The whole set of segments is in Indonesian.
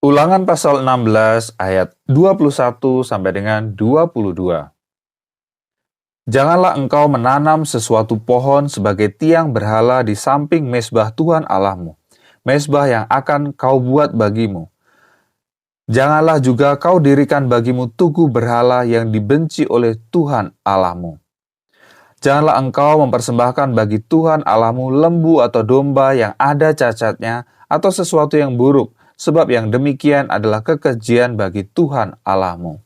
Ulangan pasal 16 ayat 21 sampai dengan 22. Janganlah engkau menanam sesuatu pohon sebagai tiang berhala di samping mezbah Tuhan Allahmu, mezbah yang akan kau buat bagimu. Janganlah juga kau dirikan bagimu tugu berhala yang dibenci oleh Tuhan Allahmu. Janganlah engkau mempersembahkan bagi Tuhan Allahmu lembu atau domba yang ada cacatnya atau sesuatu yang buruk, sebab yang demikian adalah kekejian bagi Tuhan Allahmu.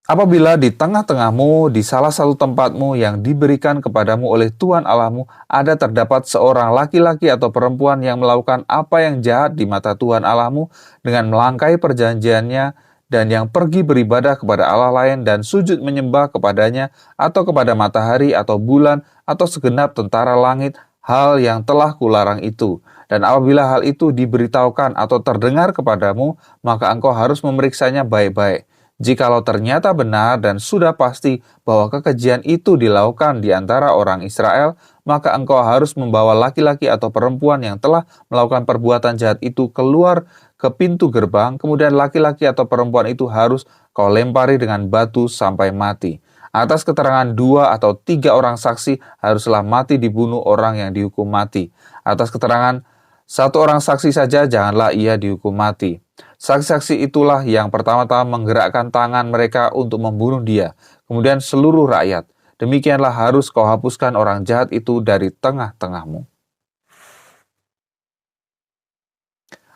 Apabila di tengah-tengahmu, di salah satu tempatmu yang diberikan kepadamu oleh Tuhan Allahmu, ada terdapat seorang laki-laki atau perempuan yang melakukan apa yang jahat di mata Tuhan Allahmu dengan melangkai perjanjiannya dan yang pergi beribadah kepada Allah lain dan sujud menyembah kepadanya atau kepada matahari atau bulan atau segenap tentara langit, hal yang telah kularang itu. Dan apabila hal itu diberitahukan atau terdengar kepadamu, maka engkau harus memeriksanya baik-baik. Jikalau ternyata benar dan sudah pasti bahwa kekejian itu dilakukan di antara orang Israel, maka engkau harus membawa laki-laki atau perempuan yang telah melakukan perbuatan jahat itu keluar ke pintu gerbang, kemudian laki-laki atau perempuan itu harus kau lempari dengan batu sampai mati. Atas keterangan 2 atau 3 orang saksi haruslah mati dibunuh orang yang dihukum mati. Atas keterangan 1 orang saksi saja janganlah ia dihukum mati. Saksi-saksi itulah yang pertama-tama menggerakkan tangan mereka untuk membunuh dia, kemudian seluruh rakyat. Demikianlah harus kau hapuskan orang jahat itu dari tengah-tengahmu.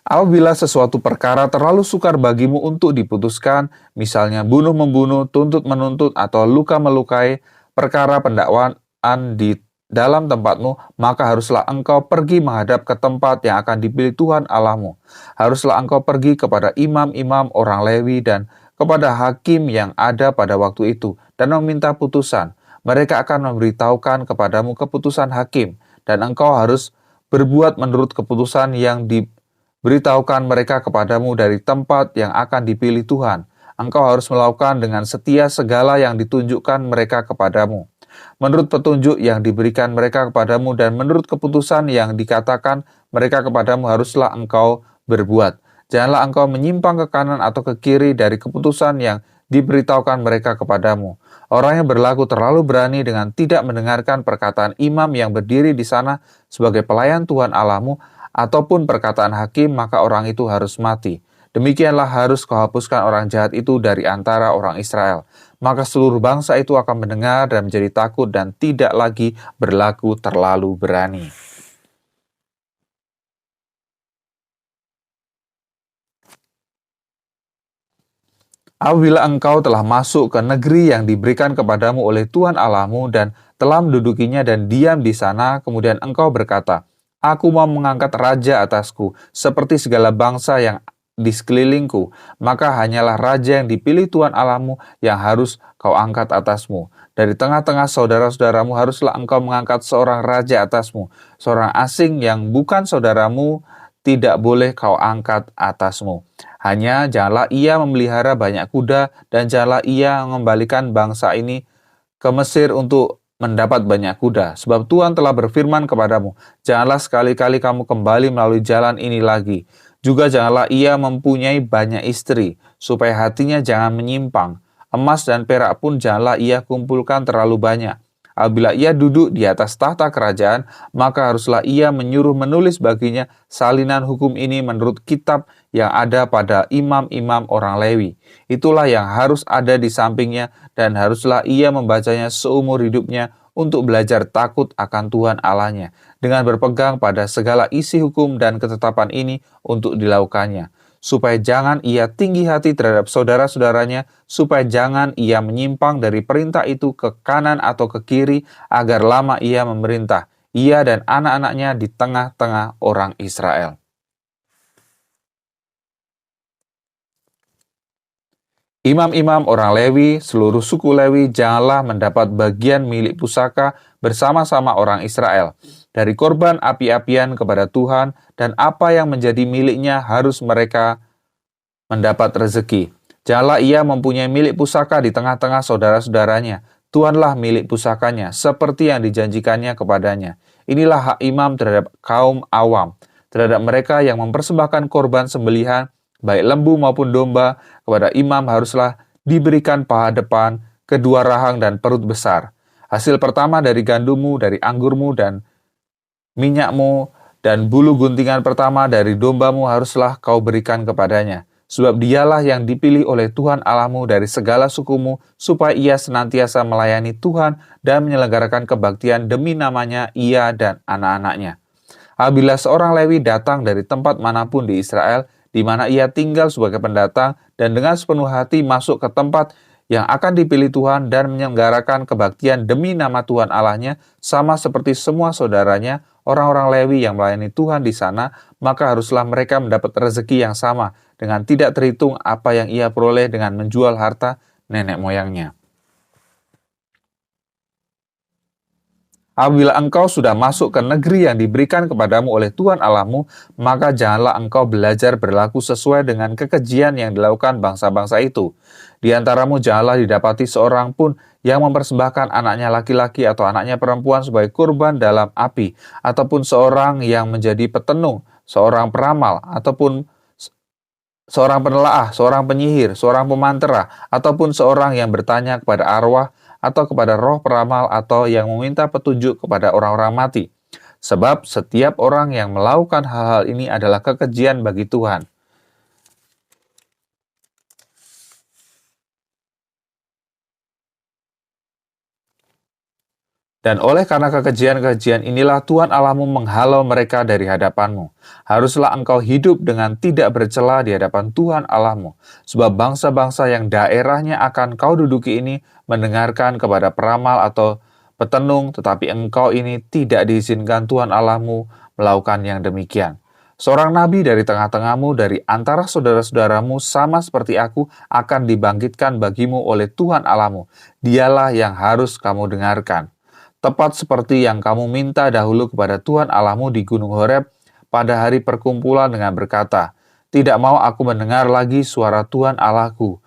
Apabila sesuatu perkara terlalu sukar bagimu untuk diputuskan, misalnya bunuh-membunuh, tuntut-menuntut, atau luka-melukai, perkara pendakwaan di dalam tempatmu, maka haruslah engkau pergi menghadap ke tempat yang akan dipilih Tuhan Allahmu. Haruslah engkau pergi kepada imam-imam orang Lewi dan kepada hakim yang ada pada waktu itu, dan meminta putusan. Mereka akan memberitahukan kepadamu keputusan hakim, dan engkau harus berbuat menurut keputusan yang diberitahukan mereka kepadamu dari tempat yang akan dipilih Tuhan. Engkau harus melakukan dengan setia segala yang ditunjukkan mereka kepadamu. Menurut petunjuk yang diberikan mereka kepadamu dan menurut keputusan yang dikatakan mereka kepadamu haruslah engkau berbuat. Janganlah engkau menyimpang ke kanan atau ke kiri dari keputusan yang diberitahukan mereka kepadamu. Orang yang berlaku terlalu berani dengan tidak mendengarkan perkataan imam yang berdiri di sana sebagai pelayan Tuhan Allahmu ataupun perkataan hakim, maka orang itu harus mati. Demikianlah harus kau hapuskan orang jahat itu dari antara orang Israel. Maka seluruh bangsa itu akan mendengar dan menjadi takut dan tidak lagi berlaku terlalu berani. Apabila engkau telah masuk ke negeri yang diberikan kepadamu oleh Tuhan Allahmu dan telah mendudukinya dan diam di sana, kemudian engkau berkata, Aku mau mengangkat raja atasku, seperti segala bangsa yang di sekelilingku, maka hanyalah raja yang dipilih Tuhan Allahmu yang harus kau angkat atasmu. Dari tengah-tengah saudara-saudaramu haruslah engkau mengangkat seorang raja atasmu. Seorang asing yang bukan saudaramu tidak boleh kau angkat atasmu. Hanya janganlah ia memelihara banyak kuda dan janganlah ia mengembalikan bangsa ini ke Mesir untuk mendapat banyak kuda. Sebab Tuhan telah berfirman kepadamu, janganlah sekali-kali kamu kembali melalui jalan ini lagi. Juga janganlah ia mempunyai banyak istri, supaya hatinya jangan menyimpang. Emas dan perak pun janganlah ia kumpulkan terlalu banyak. Apabila ia duduk di atas tahta kerajaan, maka haruslah ia menyuruh menulis baginya salinan hukum ini menurut kitab yang ada pada imam-imam orang Lewi. Itulah yang harus ada di sampingnya dan haruslah ia membacanya seumur hidupnya untuk belajar takut akan Tuhan Allahnya, dengan berpegang pada segala isi hukum dan ketetapan ini untuk dilakukannya, supaya jangan ia tinggi hati terhadap saudara-saudaranya, supaya jangan ia menyimpang dari perintah itu ke kanan atau ke kiri, agar lama ia memerintah, ia dan anak-anaknya di tengah-tengah orang Israel. Imam-imam orang Lewi, seluruh suku Lewi, janganlah mendapat bagian milik pusaka bersama-sama orang Israel. Dari korban api-apian kepada Tuhan, dan apa yang menjadi miliknya harus mereka mendapat rezeki. Janganlah ia mempunyai milik pusaka di tengah-tengah saudara-saudaranya. Tuhanlah milik pusakanya, seperti yang dijanjikannya kepadanya. Inilah hak imam terhadap kaum awam. terhadap mereka yang mempersembahkan korban sembelihan, baik lembu maupun domba, kepada imam haruslah diberikan paha depan, kedua rahang dan perut besar. Hasil pertama dari gandummu, dari anggurmu dan minyakmu, dan bulu guntingan pertama dari dombamu haruslah kau berikan kepadanya. Sebab dialah yang dipilih oleh Tuhan Allahmu dari segala sukumu, supaya ia senantiasa melayani Tuhan dan menyelenggarakan kebaktian demi namanya ia dan anak-anaknya. Apabila seorang Lewi datang dari tempat manapun di Israel, di mana ia tinggal sebagai pendatang, dan dengan sepenuh hati masuk ke tempat yang akan dipilih Tuhan dan menyelenggarakan kebaktian demi nama Tuhan Allahnya, sama seperti semua saudaranya, orang-orang Lewi yang melayani Tuhan di sana, maka haruslah mereka mendapat rezeki yang sama, dengan tidak terhitung apa yang ia peroleh dengan menjual harta nenek moyangnya. Apabila engkau sudah masuk ke negeri yang diberikan kepadamu oleh Tuhan Allahmu, maka janganlah engkau belajar berlaku sesuai dengan kekejian yang dilakukan bangsa-bangsa itu. Di antaramu janganlah didapati seorang pun yang mempersembahkan anaknya laki-laki atau anaknya perempuan sebagai kurban dalam api, ataupun seorang yang menjadi petenung, seorang peramal, ataupun seorang penelaah, seorang penyihir, seorang pemantera, ataupun seorang yang bertanya kepada arwah atau kepada roh peramal atau yang meminta petunjuk kepada orang-orang mati. Sebab setiap orang yang melakukan hal-hal ini adalah kekejian bagi Tuhan. Dan oleh karena kekejian-kekejian inilah Tuhan Allahmu menghalau mereka dari hadapanmu. Haruslah engkau hidup dengan tidak bercela di hadapan Tuhan Allahmu. Sebab bangsa-bangsa yang daerahnya akan kau duduki ini mendengarkan kepada peramal atau petenung, tetapi engkau ini tidak diizinkan Tuhan Allahmu melakukan yang demikian. Seorang nabi dari tengah-tengahmu, dari antara saudara-saudaramu, sama seperti aku, akan dibangkitkan bagimu oleh Tuhan Allahmu. Dialah yang harus kamu dengarkan. Tepat seperti yang kamu minta dahulu kepada Tuhan Allahmu di Gunung Horeb pada hari perkumpulan dengan berkata, "Tidak mau aku mendengar lagi suara Tuhan Allahku,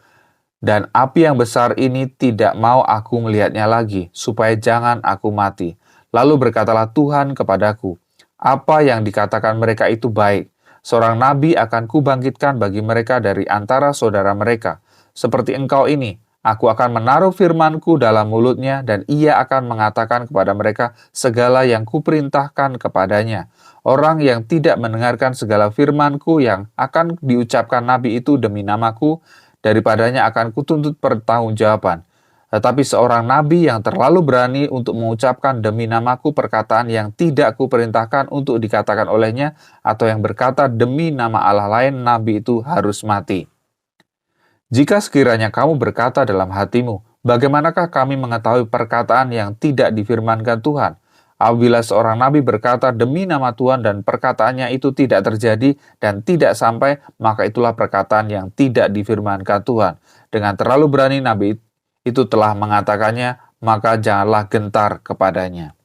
dan api yang besar ini tidak mau aku melihatnya lagi, supaya jangan aku mati." Lalu berkatalah Tuhan kepadaku, "Apa yang dikatakan mereka itu baik. Seorang nabi akan kubangkitkan bagi mereka dari antara saudara mereka. Seperti engkau ini, aku akan menaruh firmanku dalam mulutnya dan ia akan mengatakan kepada mereka segala yang kuperintahkan kepadanya. Orang yang tidak mendengarkan segala firmanku yang akan diucapkan nabi itu demi namaku, daripadanya akan kutuntut pertanggungjawaban. Tetapi seorang nabi yang terlalu berani untuk mengucapkan demi namaku perkataan yang tidak kuperintahkan untuk dikatakan olehnya, atau yang berkata demi nama Allah lain, nabi itu harus mati. Jika sekiranya kamu berkata dalam hatimu, bagaimanakah kami mengetahui perkataan yang tidak difirmankan Tuhan? Apabila seorang nabi berkata demi nama Tuhan dan perkataannya itu tidak terjadi dan tidak sampai, maka itulah perkataan yang tidak difirmankan Tuhan. Dengan terlalu berani nabi itu telah mengatakannya, maka janganlah gentar kepadanya.